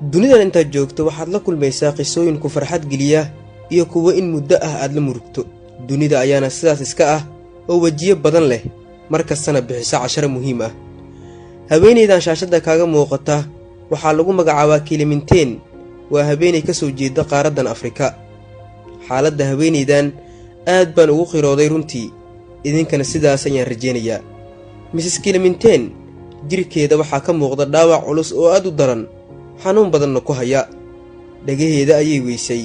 dunidan intaad joogto waxaad la kulmaysaa qisooyin ku farxad geliya iyo kuwa in muddo ah aad la murugto. dunida ayaana sidaas iska ah oo wajiyo badan leh, markastana bixisa casharo muhiim ah. haweenaydan shaashadda kaaga muuqata waxaa lagu magacaabaa Kilimanteen. waa haweenay ka soo jeeda qaaraddan Afrika. xaaladda haweenaydan aad baan ugu qirooday runtii, idinkana sidaas ayaan rajaynayaa. Mrs. Kilimanteen jirkeeda waxaa ka muuqda dhaawac culus oo aad u daran, xanuun badanna ku haya. dhagaheeda ayay weysay,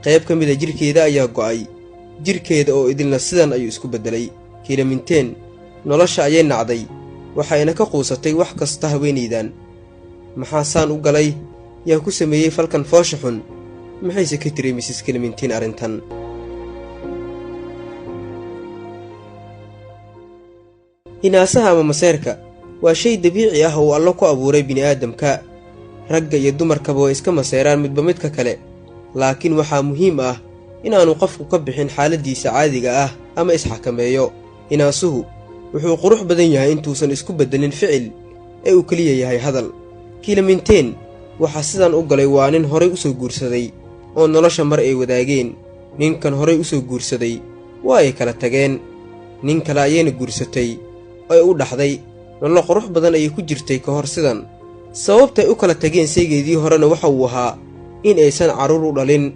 qayb ka mid a jirkeeda ayaa go'ay, jirkeeda oo idilna sidan ayuu isku beddelay. Kilimanteen nolosha ayay nacday, waxayna ka quusatay wax kasta haweenaydan. maxaa saan u galay? yaa ku sameeyey falkan foosha xun? maxayse ka tiri Mrs. Kilimanteen arrintan? hinaasaha ama maseerka waa shay dabiici ah oo Alle ku abuuray bini'aadamka. ragga iyo dumarkaba way iska maseeraan midba midka kale, laakiin waxaa muhiim ah inaanu qofku ka bixin xaaladdiisa caadiga ah ama isxakameeyo. hinaasuhu wuxuu qurux badan yahay intuusan isku beddelin ficil ee uu keliya yahay hadal. Kilimanteen waxaa sidan u galay waa nin horay u soo guursaday oo nolosha mar ay wadaageen. ninkan horay u soo guursaday waa ay kala tageen, nin kale ayayna guursatay ay u dhaxday. nolol qurux badan ayay ku jirtay ka hor sidan. sababtay u kala tageen saygeedii horena waxa uu ahaa in aysan carruur u dhalin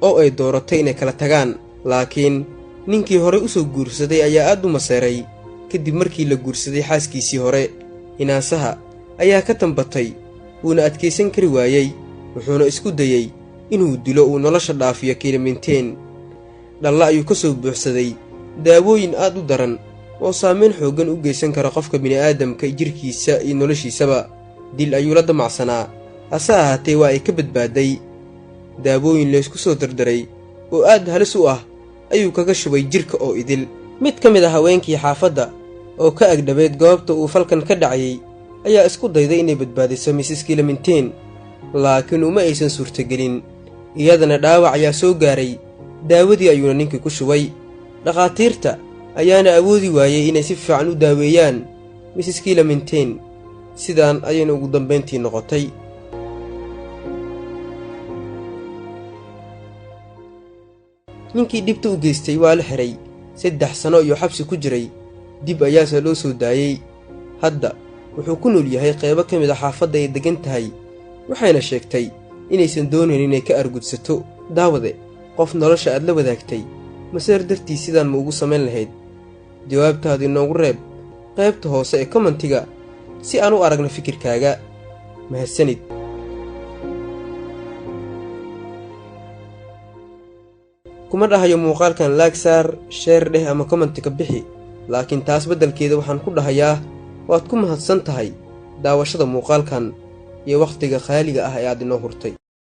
oo ay dooratay inay kala tagaan. laakiin ninkii horay u soo guursaday ayaa aad u maseeray kadib markii la guursaday xaaskiisii hore. hinaasaha ayaa ka tambatay, wuuna adkaysan kari waayey, wuxuuna isku dayey inuu dilo uu nolosha dhaafiyo Kilimanteen. dhalla ayuu ka soo buuxsaday daawooyin aad u daran oo saameyn xooggan u geysan kara qofka bini'aadamka jirkiisa iyo noloshiisaba. dil ayuu la damacsanaa, hase ahaatee waa ay ka badbaaday. daawooyin laysku soo dardaray oo aad halis u ah ayuu kaga shubay jirka oo idil. mid ka mid ah haweenkii xaafadda oo ka agdhabeed goobta uu falkan ka dhacayay ayaa isku dayday inay badbaadiso Mrs. Kilimanteen, laakiin uma aysan suurtagelin. iyadana dhaawac ayaa soo gaaray, daawadii ayuuna ninkii ku shubay. dhakhaatiirta ayaana awoodi waayey inay si fiican u daaweeyaan Mrs. Kilimanteen. sidaan ayayna ugu dambayntii noqotay. ninkii dhibta u geystay waa la xiray, 3 sano iyo xabsi ku jiray. dib ayaase loo soo daayey. hadda wuxuu ku nool yahay qaybo ka mid a xaafadda ay deggan tahay, waxayna sheegtay inaysan doonayn inay ka argudsato. daawade, qof nolosha aad la wadaagtay maseer dartii sidaan ma ugu samayn lahayd? jawaabtaadu inoogu reeb qaybta hoose ee kommentiga si aan u aragno fikirkaaga. mahadsanid. kuma dhahayo muuqaalkan laag saar, sheer dheh ama kommenti ka bixi, laakiin taas beddelkeeda waxaan ku dhahayaa waad ku mahadsan tahay daawashada muuqaalkan iyo wakhtiga qaaliga ah ee aad inoo hurtay.